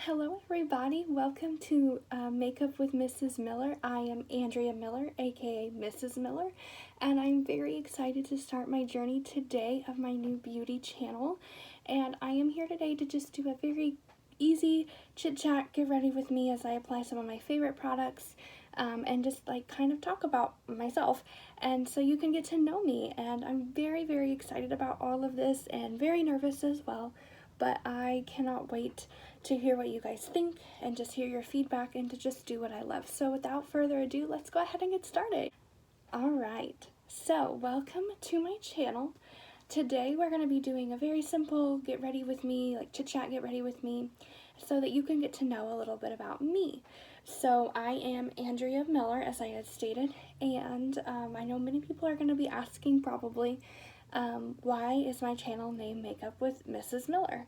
Hello everybody, welcome to Makeup with Mrs. Miller. I am Andrea Miller, aka Mrs. Miller, and I'm very excited to start my journey today of my new beauty channel. And I am here today to just do a very easy chit chat, get ready with me as I apply some of my favorite products, and just like kind of talk about myself, and so you can get to know me. And I'm very excited about all of this and very nervous as well, but I cannot wait to hear what you guys think and just hear your feedback and to just do what I love. So without further ado, let's go ahead and get started. Alright, so welcome to my channel. Today we're going to be doing a very simple get ready with me, like chit chat get ready with me, so that you can get to know a little bit about me. So I am Andrea Miller, as I had stated, and I know many people are going to be asking probably, why is my channel named Makeup with Mrs. Miller?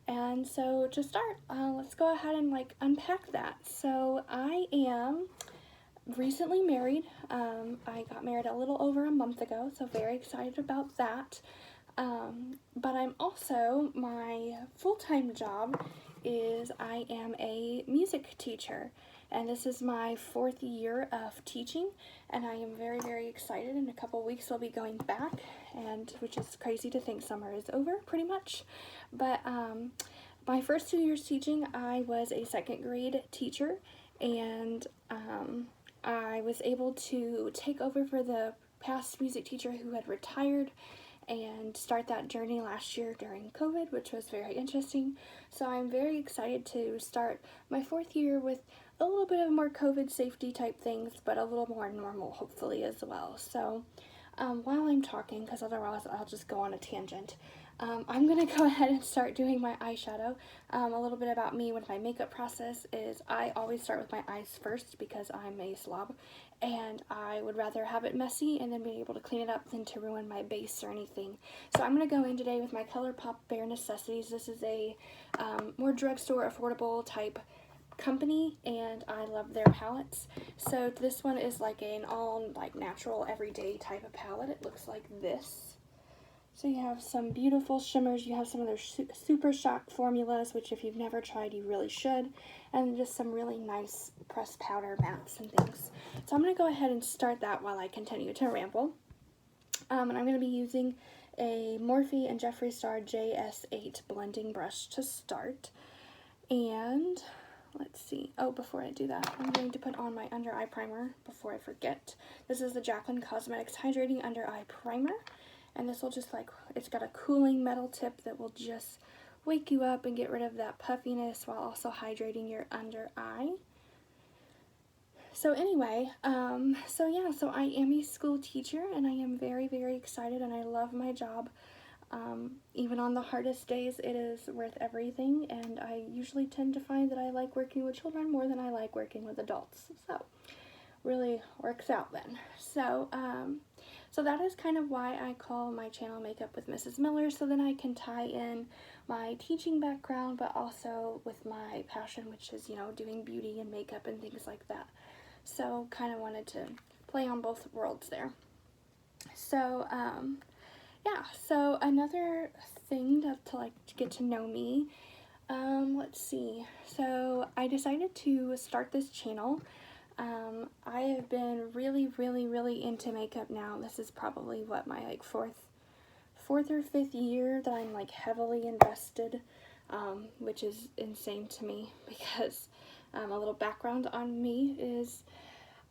And so to start, let's go ahead and like unpack that. So I am recently married. I got married a little over a month ago, so very excited about that. But I'm also, my full-time job is I am a music teacher, and this is my 4th year of teaching, and I am very excited. In a couple weeks I'll be going back, and which is crazy to think summer is over pretty much. But my first 2 years teaching, I was a 2nd grade teacher, and I was able to take over for the past music teacher who had retired and start that journey last year during COVID, which was very interesting. So I'm very excited to start my 4th year with a little bit of more COVID safety type things, but a little more normal hopefully as well. So while I'm talking, because otherwise I'll just go on a tangent, I'm going to go ahead and start doing my eyeshadow. A little bit about me with my makeup process is I always start with my eyes first because I'm a slob, and I would rather have it messy and then be able to clean it up than to ruin my base or anything. So I'm going to go in today with my ColourPop Bare Necessities. This is a more drugstore affordable type company, and I love their palettes. So this one is like an all like natural everyday type of palette. It looks like this. So you have some beautiful shimmers, you have some of their Super Shock formulas, which if you've never tried, you really should, and just some really nice pressed powder mattes and things. So I'm going to go ahead and start that while I continue to ramble. And I'm going to be using a Morphe and Jeffree Star JS8 blending brush to start. And let's see. Oh, before I do that, I'm going to put on my under eye primer before I forget. This is the Jaclyn Cosmetics Hydrating Under Eye Primer. And this will just like, it's got a cooling metal tip that will just wake you up and get rid of that puffiness while also hydrating your under eye. So anyway, so I am a school teacher, and I am very excited, and I love my job. Even on the hardest days, it is worth everything, and I usually tend to find that I like working with children more than I like working with adults. So really works out then. So that is kind of why I call my channel Makeup with Mrs. Miller, so then I can tie in my teaching background, but also with my passion, which is, you know, doing beauty and makeup and things like that. So kind of wanted to play on both worlds there. So, yeah, so another thing to like to get to know me, let's see. So I decided to start this channel. I have been really into makeup now. This is probably what, my like fourth or 5th year that I'm like heavily invested, which is insane to me because a little background on me is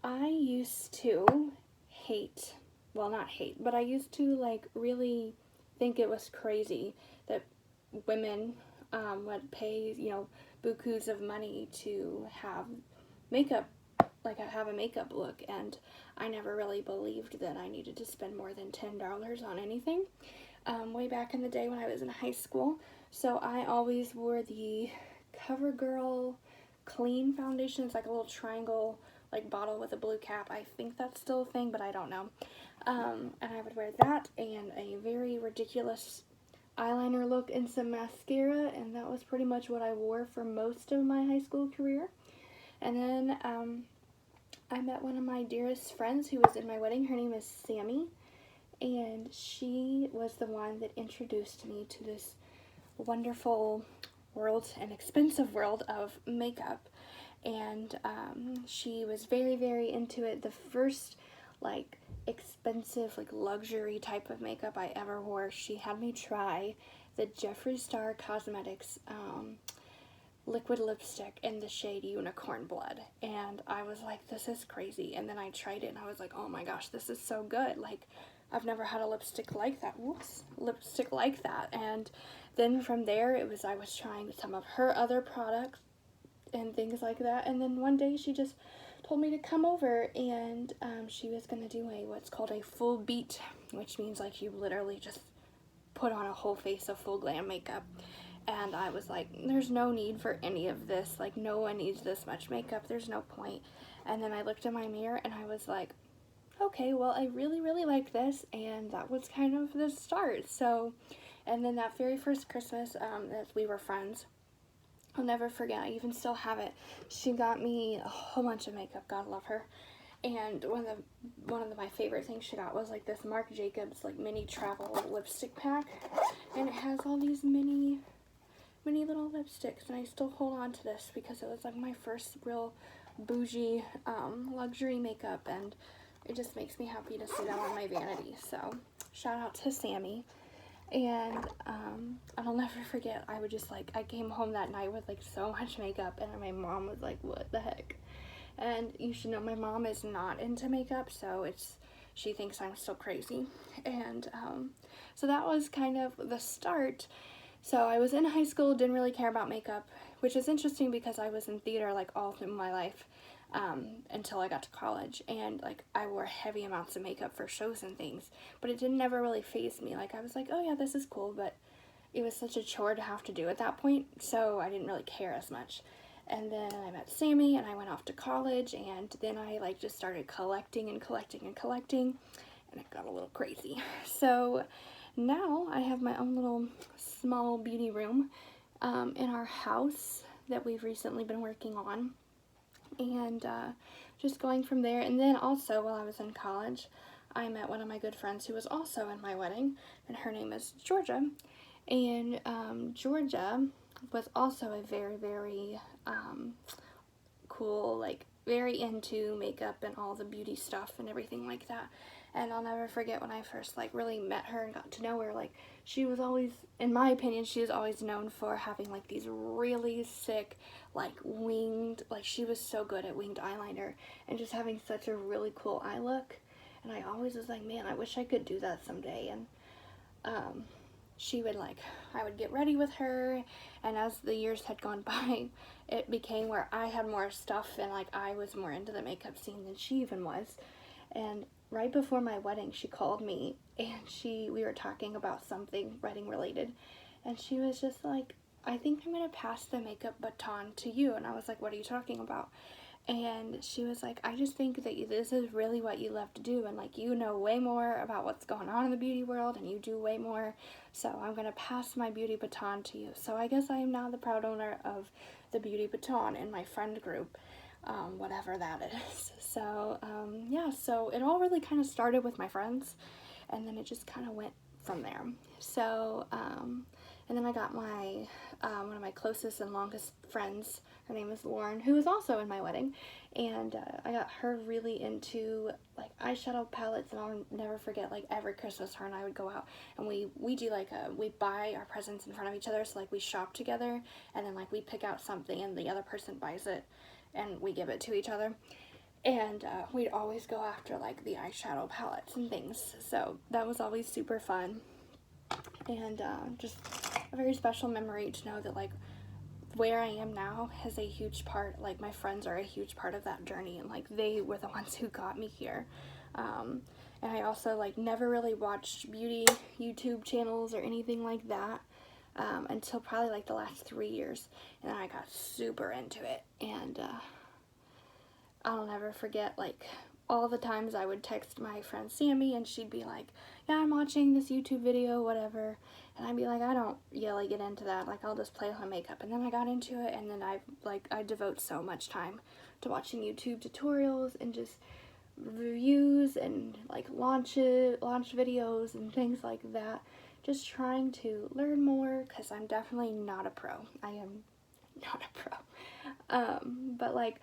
I used to hate, well not hate, but I used to like really think it was crazy that women would pay, you know, bukus of money to have makeup, like have a makeup look, and I never really believed that I needed to spend more than $10 on anything, way back in the day when I was in high school. So I always wore the CoverGirl Clean foundation. It's like a little triangle like bottle with a blue cap. I think that's still a thing, but I don't know. And I would wear that and a very ridiculous eyeliner look and some mascara, and that was pretty much what I wore for most of my high school career. And then I met one of my dearest friends who was in my wedding. Her name is Sammy, and she was the one that introduced me to this wonderful world, an expensive world of makeup. And she was very, very into it. The first, like, expensive, like, luxury type of makeup I ever wore, she had me try the Jeffree Star Cosmetics liquid lipstick in the shade Unicorn Blood, and I was like, this is crazy. And then I tried it and I was like, oh my gosh, this is so good. Like, I've never had a lipstick like that. Lipstick like that. And then from there, I was trying some of her other products and things like that. And then one day she just told me to come over, and she was gonna do what's called a full beat, which means like you literally just put on a whole face of full glam makeup. And I was like, there's no need for any of this. Like, no one needs this much makeup. There's no point. And then I looked in my mirror and I was like, okay, well, I really, really like this. And that was kind of the start. So, and then that very first Christmas that we were friends, I'll never forget. I even still have it. She got me a whole bunch of makeup. God love her. And one of my favorite things she got was like this Marc Jacobs like mini travel lipstick pack. And it has all these mini little lipsticks, and I still hold on to this because it was like my first real bougie luxury makeup, and it just makes me happy to see that on my vanity. So shout out to Sammy. And I'll never forget, I came home that night with like so much makeup, and my mom was like, what the heck? And you should know my mom is not into makeup, so she thinks I'm still crazy. And so that was kind of the start. So I was in high school, didn't really care about makeup, which is interesting because I was in theater like all through my life until I got to college, and like I wore heavy amounts of makeup for shows and things, but it didn't never really faze me. Like I was like, oh yeah, this is cool, but it was such a chore to have to do at that point, so I didn't really care as much. And then I met Sammy and I went off to college, and then I like just started collecting and collecting and collecting, and it got a little crazy. So now I have my own little small beauty room in our house that we've recently been working on, and just going from there. And then also while I was in college, I met one of my good friends who was also in my wedding, and her name is Georgia. And Georgia was also a very, very cool, like very into makeup and all the beauty stuff and everything like that. And I'll never forget when I first like really met her and got to know her. Like, she was always, in my opinion, she was always known for having like these really sick like winged, like she was so good at winged eyeliner and just having such a really cool eye look. And I always was like, man, I wish I could do that someday. And she would like, I would get ready with her, and as the years had gone by, it became where I had more stuff and like I was more into the makeup scene than she even was. And right before my wedding, she called me, and we were talking about something wedding related, and she was just like, I think I'm gonna pass the makeup baton to you. And I was like, what are you talking about? And she was like, I just think that this is really what you love to do, and like you know way more about what's going on in the beauty world, and you do way more, so I'm gonna pass my beauty baton to you. So I guess I am now the proud owner of the beauty baton in my friend group, whatever that is. So yeah, so it all really kind of started with my friends, and then it just kind of went from there. So and then I got my one of my closest and longest friends, her name is Lauren, who was also in my wedding, and I got her really into like eyeshadow palettes. And I'll never forget, like every Christmas her and I would go out, and we do like we buy our presents in front of each other. So like we shop together, and then like we pick out something and the other person buys it and we give it to each other. And we'd always go after like the eyeshadow palettes and things, so that was always super fun. And just a very special memory to know that like where I am now has a huge part, like my friends are a huge part of that journey, and like they were the ones who got me here. And I also like never really watched beauty YouTube channels or anything like that until probably like the last 3 years, and then I got super into it. And I'll never forget like all the times I would text my friend Sammy, and she'd be like, yeah, I'm watching this YouTube video, whatever. And I'd be like, I don't really get into that. Like, I'll just play with my makeup. And then I got into it, and then I devote so much time to watching YouTube tutorials and just reviews and like launch videos and things like that, just trying to learn more, because I'm definitely not a pro. I am not a pro. But like,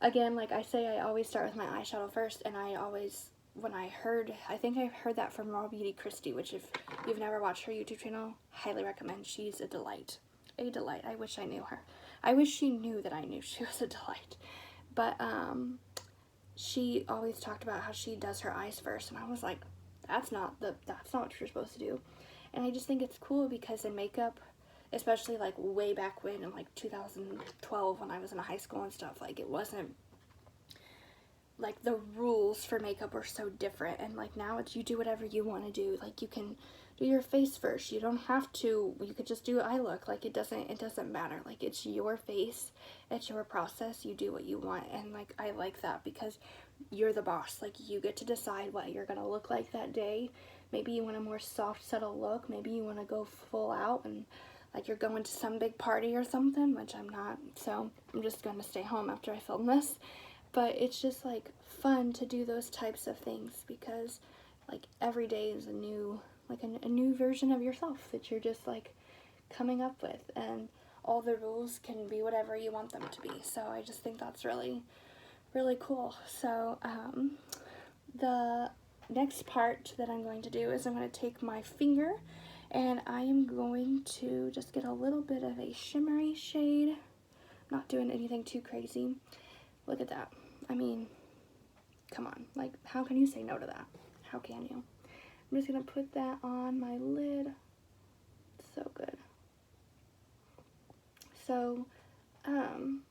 again, like I say, I always start with my eyeshadow first, and I always, I think I've heard that from Raw Beauty Christy, which if you've never watched her YouTube channel, highly recommend. She's a delight. A delight. I wish I knew her. I wish she knew that I knew she was a delight. But, she always talked about how she does her eyes first, and I was like, that's not what you're supposed to do. And I just think it's cool because in makeup, especially like way back when, in like 2012 when I was in high school and stuff, like it wasn't like the rules for makeup were so different, and like now it's you do whatever you want to do. Like you can do your face first, you don't have to, you could just do eye look. Like it doesn't matter. Like it's your face, it's your process, you do what you want. And like I like that because you're the boss. Like you get to decide what you're gonna look like that day. Maybe you want a more soft, subtle look, maybe you want to go full out and like you're going to some big party or something, which I'm not, so I'm just gonna stay home after I film this. But it's just like fun to do those types of things because like every day is a new, like a new version of yourself that you're just like coming up with, and all the rules can be whatever you want them to be. So I just think that's really, really cool. So the next part that I'm going to do is I'm going to take my finger and I am going to just get a little bit of a shimmery shade. I'm not doing anything too crazy. Look at that. I mean, come on. Like, how can you say no to that? How can you? I'm just going to put that on my lid. It's so good. So, and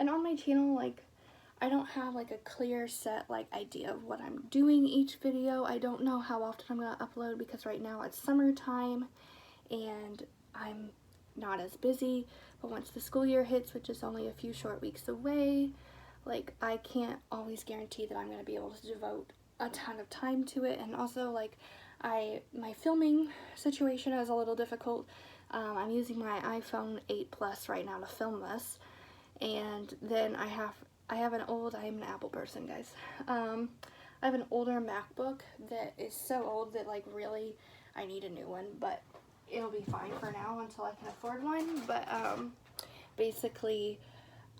on my channel, like, I don't have, like, a clear set, like, idea of what I'm doing each video. I don't know how often I'm going to upload because right now it's summertime and I'm not as busy. But once the school year hits, which is only a few short weeks away, like, I can't always guarantee that I'm going to be able to devote a ton of time to it. And also, like, my filming situation is a little difficult. I'm using my iPhone 8 Plus right now to film this. And then I am an Apple person, guys. I have an older MacBook that is so old that, like, really, I need a new one. But it'll be fine for now until I can afford one. But, basically,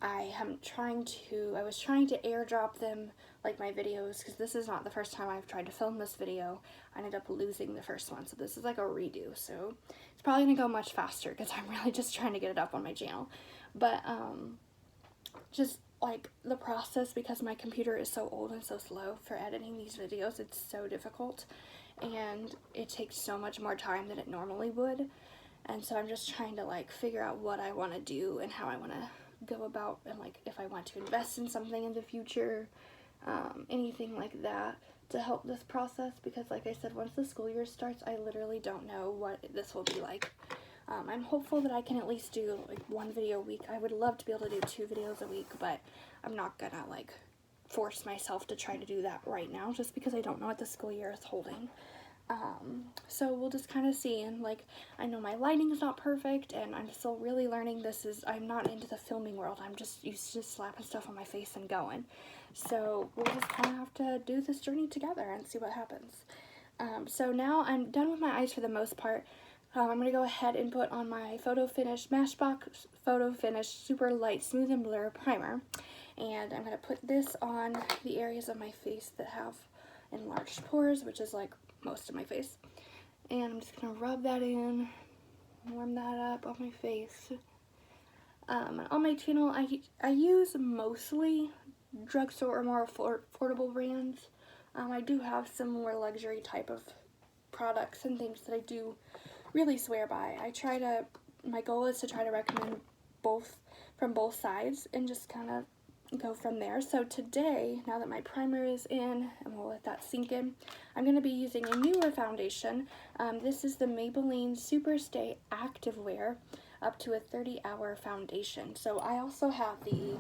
I was trying to airdrop them, like my videos, because this is not the first time I've tried to film this video. I ended up losing the first one, so this is like a redo, so it's probably going to go much faster because I'm really just trying to get it up on my channel. But, just like the process, because my computer is so old and so slow for editing these videos, it's so difficult, and it takes so much more time than it normally would. And so I'm just trying to like figure out what I want to do and how I want to go about, and like if I want to invest in something in the future, anything like that to help this process, because like I said, once the school year starts, I literally don't know what this will be like. I'm hopeful that I can at least do like one video a week. I would love to be able to do 2 videos a week, but I'm not gonna like force myself to try to do that right now just because I don't know what the school year is holding. So we'll just kind of see, and like, I know my lighting is not perfect, and I'm still really learning. I'm not into the filming world. I'm just used to just slapping stuff on my face and going. So we'll just kind of have to do this journey together and see what happens. So now I'm done with my eyes for the most part. I'm going to go ahead and put on my Photo Finish Smashbox Photo Finish Super Light Smooth and Blur Primer. And I'm going to put this on the areas of my face that have enlarged pores, which is like most of my face, and I'm just gonna rub that in, warm that up on my face. On my channel, I use mostly drugstore or more affordable brands. I do have some more luxury type of products and things that I do really swear by. My goal is to try to recommend both from both sides and just kind of go from there. So today, now that my primer is in, and we'll let that sink in, I'm going to be using a newer foundation. This is the Maybelline Superstay Activewear up to a 30-hour foundation. So I also have the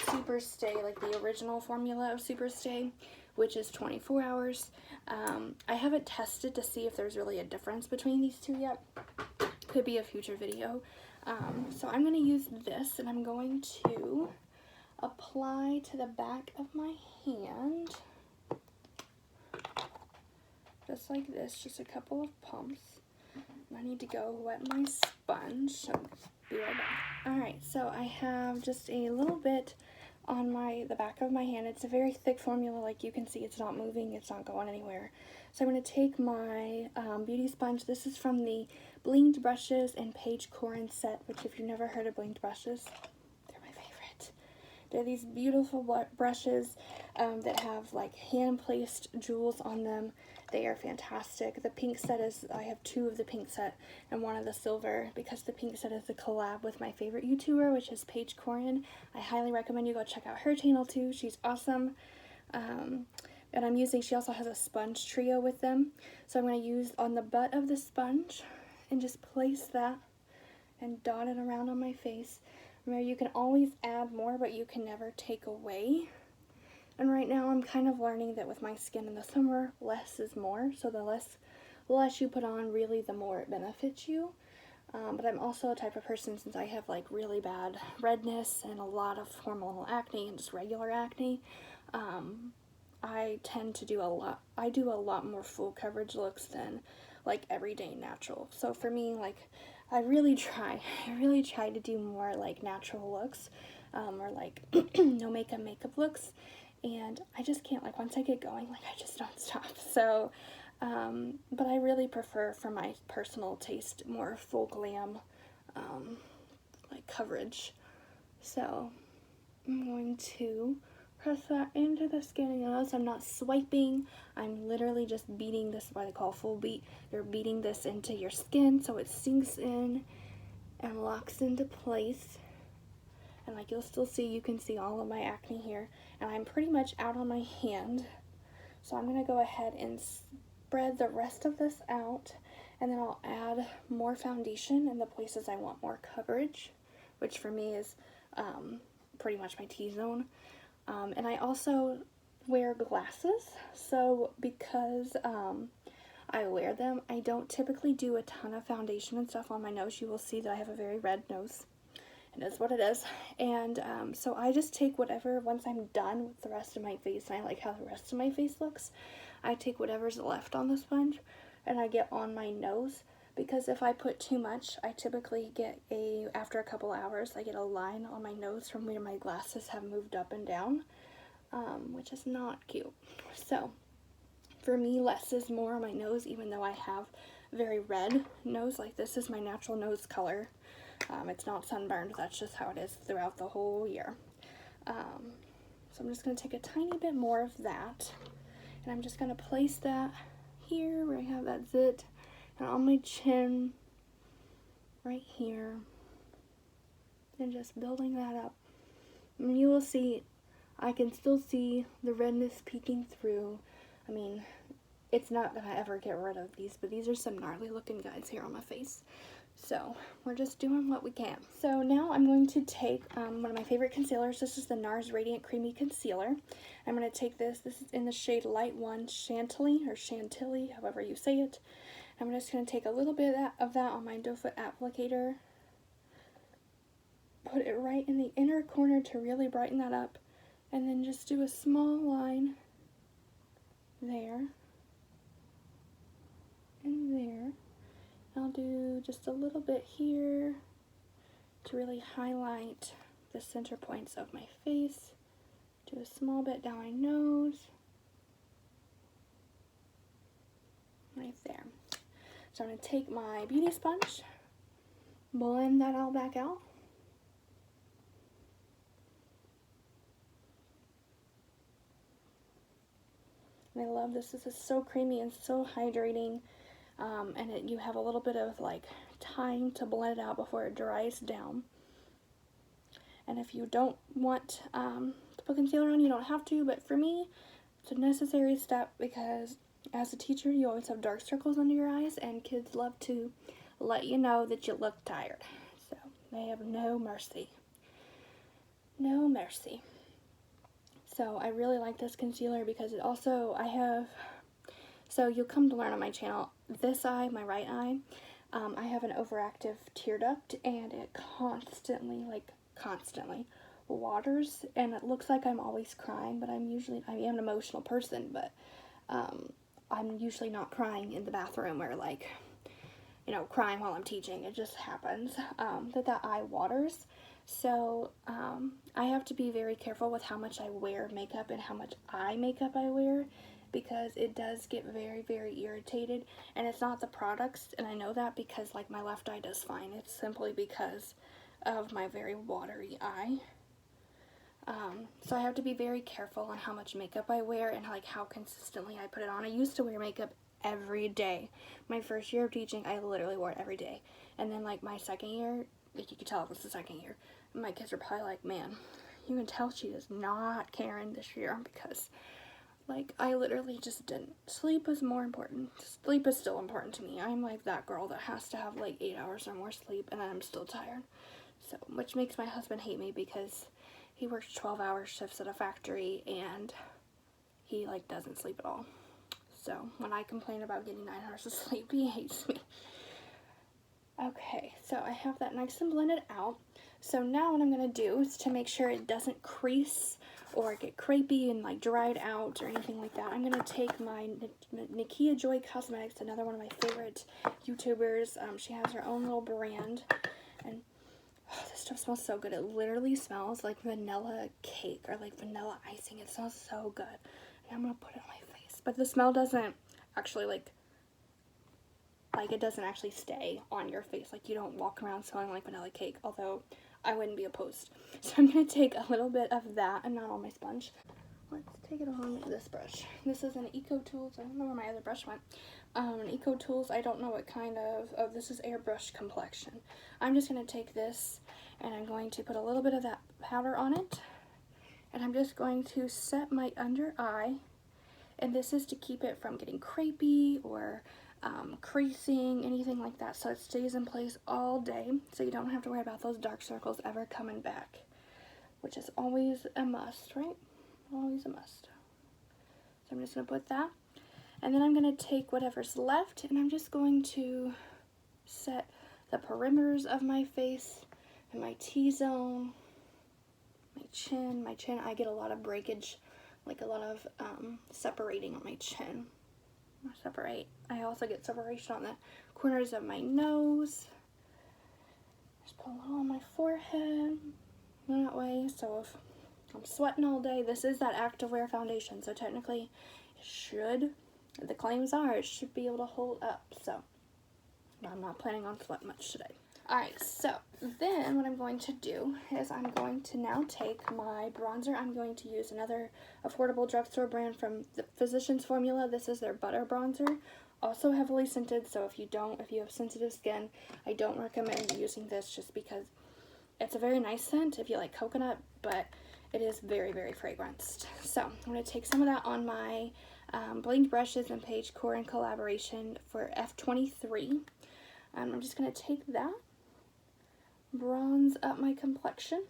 Superstay, like the original formula of Superstay, which is 24 hours. I haven't tested to see if there's really a difference between these two yet. Could be a future video. So I'm going to use this, and I'm going to apply to the back of my hand just like this, just a couple of pumps. I need to go wet my sponge, so be right back. Alright, so I have just a little bit on the back of my hand. It's a very thick formula, like you can see it's not moving, it's not going anywhere. So I'm going to take my beauty sponge. This is from the Blinged Brushes and Paige Corin set, which if you've never heard of Blinged Brushes, they're my favorite. They're these beautiful brushes that have like hand-placed jewels on them. They are fantastic. The pink set is, I have 2 of the pink set and 1 of the silver, because the pink set is a collab with my favorite YouTuber, which is Paige Corin. I highly recommend you go check out her channel too. She's awesome. And I'm using, she also has a sponge trio with them. So I'm going to use on the butt of the sponge and just place that and dot it around on my face. Remember, you can always add more, but you can never take away. And right now I'm kind of learning that with my skin in the summer, less is more. So the less you put on, really, the more it benefits you. But I'm also a type of person, since I have like really bad redness and a lot of hormonal acne and just regular acne, I tend to do I do a lot more full coverage looks than like everyday natural. So for me, like, I really try to do more like natural looks, or like no makeup looks, and I just can't, like, once I get going, like, I just don't stop. So, but I really prefer, for my personal taste, more full glam, like, coverage. So I'm going to press that into the skin, and you'll notice I'm not swiping. I'm literally just beating this, what I call full beat. You're beating this into your skin so it sinks in and locks into place. And like you'll still see, you can see all of my acne here, and I'm pretty much out on my hand. So I'm going to go ahead and spread the rest of this out, and then I'll add more foundation in the places I want more coverage, which for me is pretty much my T-zone. And I also wear glasses, so because I wear them, I don't typically do a ton of foundation and stuff on my nose. You will see that I have a very red nose. It is what it is. And so I just take whatever, once I'm done with the rest of my face, and I like how the rest of my face looks, I take whatever's left on the sponge and I get on my nose. Because if I put too much, I typically get after a couple hours, I get a line on my nose from where my glasses have moved up and down, which is not cute. So for me, less is more on my nose, even though I have very red nose. Like, this is my natural nose color. It's not sunburned, that's just how it is throughout the whole year. So I'm just going to take a tiny bit more of that, and I'm just going to place that here where I have that zit, and on my chin, right here, and just building that up. And you will see, I can still see the redness peeking through. I mean, it's not going to ever get rid of these, but these are some gnarly looking guys here on my face. So we're just doing what we can. So now I'm going to take one of my favorite concealers. This is the NARS Radiant Creamy Concealer. I'm going to take this is in the shade Light 1 Chantilly, or Chantilly, however you say it. I'm just going to take a little bit of that on my doe foot applicator, put it right in the inner corner to really brighten that up, and then just do a small line there and there. I'll do just a little bit here to really highlight the center points of my face. Do a small bit down my nose, right there. So I'm going to take my beauty sponge, blend that all back out. And I love this. This is so creamy and so hydrating. And you have a little bit of like time to blend it out before it dries down. And if you don't want to put concealer on, you don't have to, but for me, it's a necessary step, because as a teacher, you always have dark circles under your eyes, and kids love to let you know that you look tired. So they have no mercy. No mercy. So I really like this concealer because it also, so you'll come to learn on my channel, this eye, my right eye, I have an overactive tear duct, and it constantly waters, and it looks like I'm always crying, but I am an emotional person, but I'm usually not crying in the bathroom or like, you know, crying while I'm teaching. It just happens that eye waters. So I have to be very careful with how much I wear makeup and how much eye makeup I wear, because it does get very, very irritated. And it's not the products, and I know that because like my left eye does fine. It's simply because of my very watery eye. So I have to be very careful on how much makeup I wear and like how consistently I put it on. I used to wear makeup every day. My first year of teaching, I literally wore it every day. And then like my second year, like you could tell it was the second year, my kids were probably like, man, you can tell she is not caring this year, because like I literally just didn't. Sleep is more important. Sleep is still important to me. I'm like that girl that has to have like 8 hours or more sleep and then I'm still tired. So, which makes my husband hate me because he works 12-hour shifts at a factory and he like doesn't sleep at all. So when I complain about getting 9 hours of sleep, he hates me. Okay, so I have that nice and blended out. So now what I'm going to do is to make sure it doesn't crease or get crepey and like dried out or anything like that, I'm going to take my Nikia Joy Cosmetics, another one of my favorite YouTubers. She has her own little brand, and oh, this stuff smells so good. It literally smells like vanilla cake or like vanilla icing. It smells so good. And I'm going to put it on my face. But the smell doesn't actually like it doesn't actually stay on your face. Like you don't walk around smelling like vanilla cake, although I wouldn't be opposed. So I'm going to take a little bit of that, and not on my sponge. Let's take it on this brush. This is an Eco Tools. I don't know where my other brush went. An Eco Tools, I don't know what kind of, oh, this is Airbrush Complexion. I'm just going to take this, and I'm going to put a little bit of that powder on it, and I'm just going to set my under eye, and this is to keep it from getting crepey or creasing, anything like that, so it stays in place all day, so you don't have to worry about those dark circles ever coming back, which is always a must, right? Always a must. So I'm just going to put that, and then I'm going to take whatever's left, and I'm just going to set the perimeters of my face and my T-zone, my chin. I get a lot of breakage, like a lot of separating on my chin. I also get separation on the corners of my nose. Just put a little on my forehead, that way, so if I'm sweating all day, this is that activewear foundation, so technically it should, the claims are, it should be able to hold up, so I'm not planning on sweating much today. Alright, so then what I'm going to do is I'm going to now take my bronzer. I'm going to use another affordable drugstore brand from the Physicians Formula. This is their butter bronzer, also heavily scented, so if you have sensitive skin, I don't recommend using this just because it's a very nice scent if you like coconut, but it is very, very fragranced. So I'm going to take some of that on my blinged brushes and Page Core in collaboration for F23. I'm just going to take that, bronze up my complexion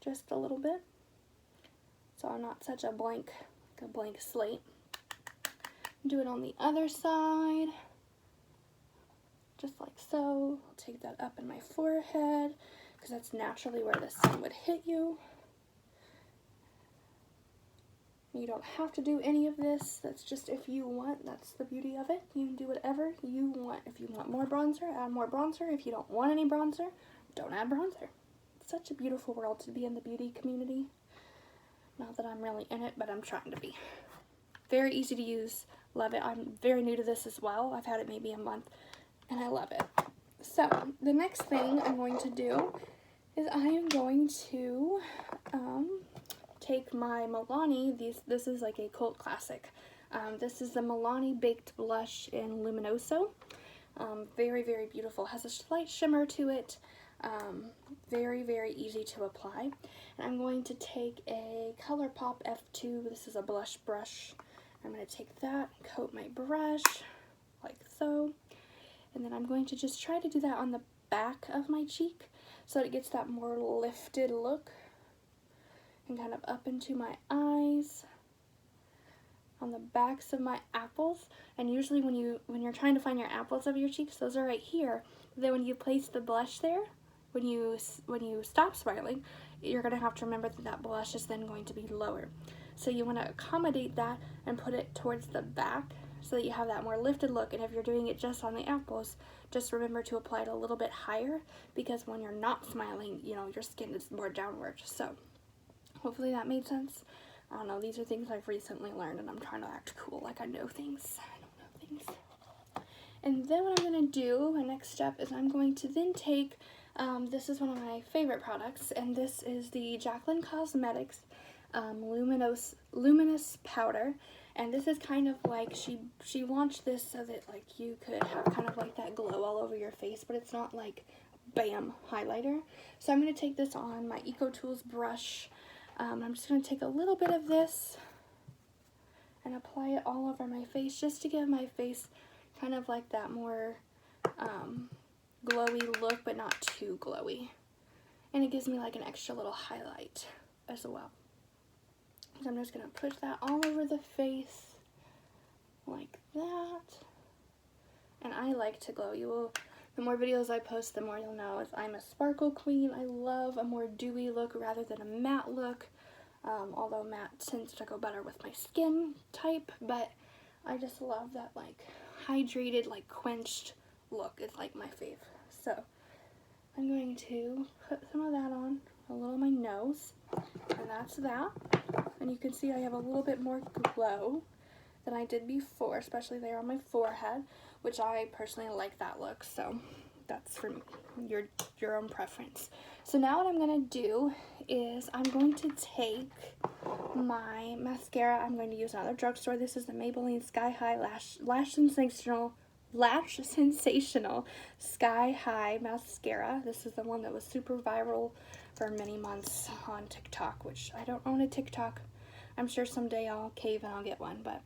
just a little bit, so I'm not such a blank slate. Do it on the other side, just like so. I'll take that up in my forehead, because that's naturally where the sun would hit you. You don't have to do any of this. That's just if you want. That's the beauty of it. You can do whatever you want. If you want more bronzer, add more bronzer. If you don't want any bronzer, don't add bronzer. It's such a beautiful world to be in the beauty community. Not that I'm really in it, but I'm trying to be. Very easy to use. Love it. I'm very new to this as well. I've had it maybe a month, and I love it. So the next thing I'm going to do is I am going to take my Milani. This is like a cult classic. This is the Milani Baked Blush in Luminoso. Very, very beautiful. Has a slight shimmer to it. Very, very easy to apply. And I'm going to take a ColourPop F2. This is a blush brush. I'm going to take that, coat my brush like so. And then I'm going to just try to do that on the back of my cheek so that it gets that more lifted look. And kind of up into my eyes, on the backs of my apples. And usually when you're trying to find your apples of your cheeks, those are right here. Then when you place the blush there, when you stop smiling, you're going to have to remember that that blush is then going to be lower. So you want to accommodate that and put it towards the back so that you have that more lifted look. And if you're doing it just on the apples, just remember to apply it a little bit higher, because when you're not smiling, you know, your skin is more downward. So hopefully that made sense. I don't know, these are things I've recently learned, and I'm trying to act cool like I know things. I don't know things. And then what I'm going to do, my next step, is I'm going to then take, this is one of my favorite products, and this is the Jaclyn Cosmetics Luminous Powder. And this is kind of like, she launched this so that like you could have kind of like that glow all over your face, but it's not like bam highlighter. So I'm going to take this on my Eco Tools brush. I'm just going to take a little bit of this and apply it all over my face, just to give my face kind of like that more glowy look, but not too glowy. And it gives me like an extra little highlight as well. So I'm just going to push that all over the face like that. And I like to glow. The more videos I post, the more you'll know is I'm a sparkle queen. I love a more dewy look rather than a matte look. Although matte tends to go better with my skin type, but I just love that like hydrated, like quenched look is like my fave. So I'm going to put some of that on a little on my nose, and that's that. And you can see I have a little bit more glow than I did before, especially there on my forehead, which I personally like that look. So that's for your own preference. So now what I'm going to do is I'm going to take my mascara. I'm going to use another drugstore. This is the Maybelline Sky High Lash Sensational Sky High Mascara. This is the one that was super viral for many months on TikTok, which I don't own a TikTok. I'm sure someday I'll cave and I'll get one, but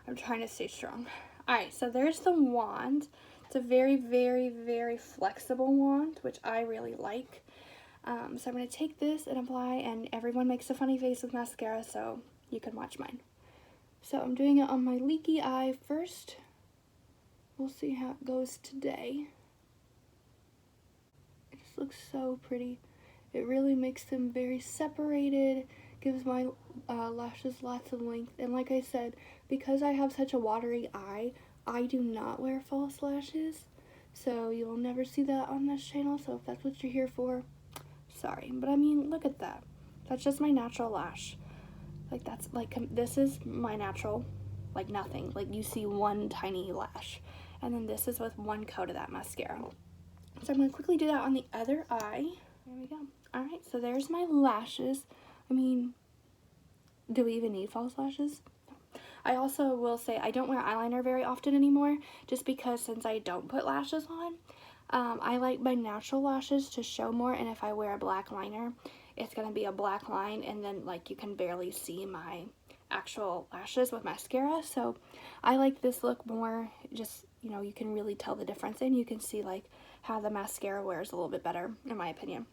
I'm trying to stay strong. Alright, so there's the wand. It's a very, very, very flexible wand, which I really like. So I'm going to take this and apply, and everyone makes a funny face with mascara, so you can watch mine. So I'm doing it on my leaky eye first. We'll see how it goes today. It just looks so pretty. It really makes them very separated, gives my lashes lots of length, and like I said, because I have such a watery eye, I do not wear false lashes, so you'll never see that on this channel. So if that's what you're here for, sorry, but I mean, look at that. That's just my natural lash. Like, that's like, this is my natural, like nothing. Like, you see one tiny lash, and then this is with one coat of that mascara. So I'm going to quickly do that on the other eye. There we go. Alright, so there's my lashes. I mean, do we even need false lashes? I also will say I don't wear eyeliner very often anymore, just because since I don't put lashes on, I like my natural lashes to show more, and if I wear a black liner, it's going to be a black line, and then like you can barely see my actual lashes with mascara. So I like this look more, just, you know, you can really tell the difference, and you can see like how the mascara wears a little bit better, in my opinion.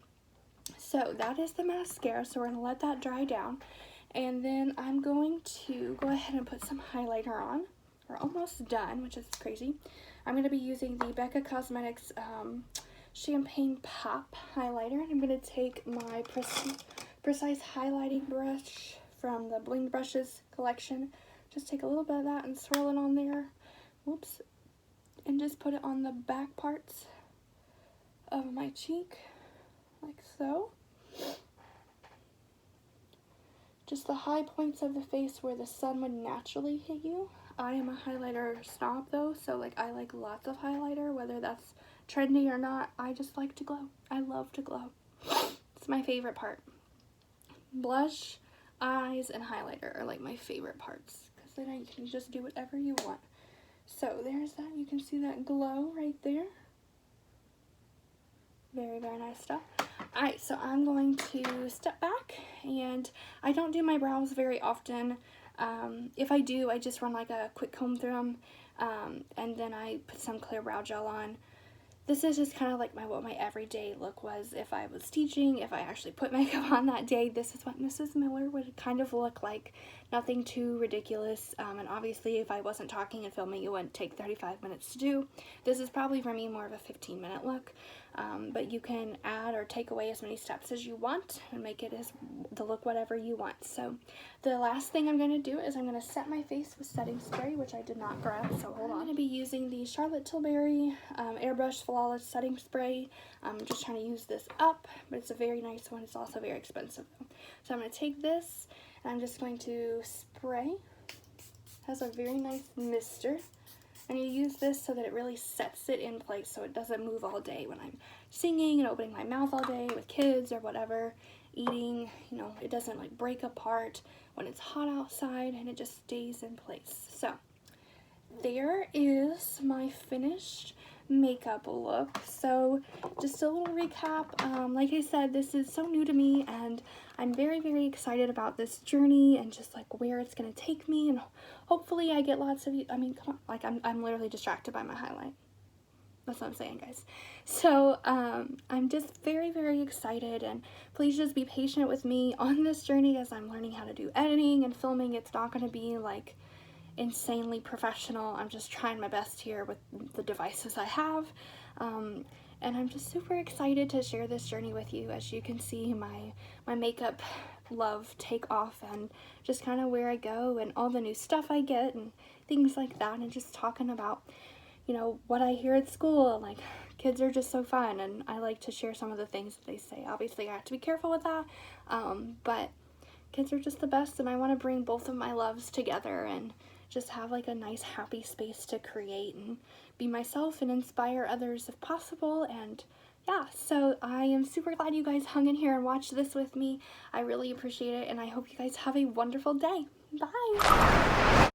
So that is the mascara, so we're going to let that dry down. And then I'm going to go ahead and put some highlighter on. We're almost done, which is crazy. I'm going to be using the Becca Cosmetics Champagne Pop highlighter. I'm going to take my Precise highlighting brush from the Bling Brushes collection. Just take a little bit of that and swirl it on there. Whoops. And just put it on the back parts of my cheek, like so. Just the high points of the face where the sun would naturally hit you. I am a highlighter snob though, so like I like lots of highlighter, whether that's trendy or not. I just like to glow. I love to glow. It's my favorite part. Blush, eyes, and highlighter are like my favorite parts, because then you can just do whatever you want. So there's that. You can see that glow right there. Very, very nice stuff. Alright, so I'm going to step back, and I don't do my brows very often. If I do, I just run like a quick comb through them, and then I put some clear brow gel on. this is just kind of like what my everyday look was if I was teaching. If I actually put makeup on that day, this is what Mrs. Miller would kind of look like. Nothing too ridiculous, and obviously if I wasn't talking and filming, it wouldn't take 35 minutes to do. This is probably for me more of a 15-minute look, but you can add or take away as many steps as you want and make it as the look whatever you want. So the last thing I'm going to do is I'm going to set my face with setting spray, which I did not grab, so hold on. I'm going to be using the Charlotte Tilbury Airbrush Flawless Setting Spray. I'm just trying to use this up, but it's a very nice one. It's also very expensive. So I'm going to take this and I'm just going to spray. It has a very nice mister. And you use this so that it really sets it in place so it doesn't move all day when I'm singing and opening my mouth all day with kids or whatever, eating, you know, it doesn't like break apart when it's hot outside, and it just stays in place. So there is my finished makeup look. So just a little recap. Like I said, this is so new to me, and I'm very, very excited about this journey and just like where it's gonna take me, and hopefully I get lots of you. I mean, come on, like I'm literally distracted by my highlight. That's what I'm saying, guys. So I'm just very, very excited, and please just be patient with me on this journey as I'm learning how to do editing and filming. It's not gonna be like insanely professional. I'm just trying my best here with the devices I have, and I'm just super excited to share this journey with you. As you can see, my makeup love take off, and just kind of where I go and all the new stuff I get and things like that, and just talking about, you know, what I hear at school. Like, kids are just so fun, and I like to share some of the things that they say. Obviously I have to be careful with that, but kids are just the best, and I want to bring both of my loves together and just have like a nice happy space to create and be myself and inspire others if possible. And yeah, so I am super glad you guys hung in here and watched this with me. I really appreciate it, and I hope you guys have a wonderful day. Bye!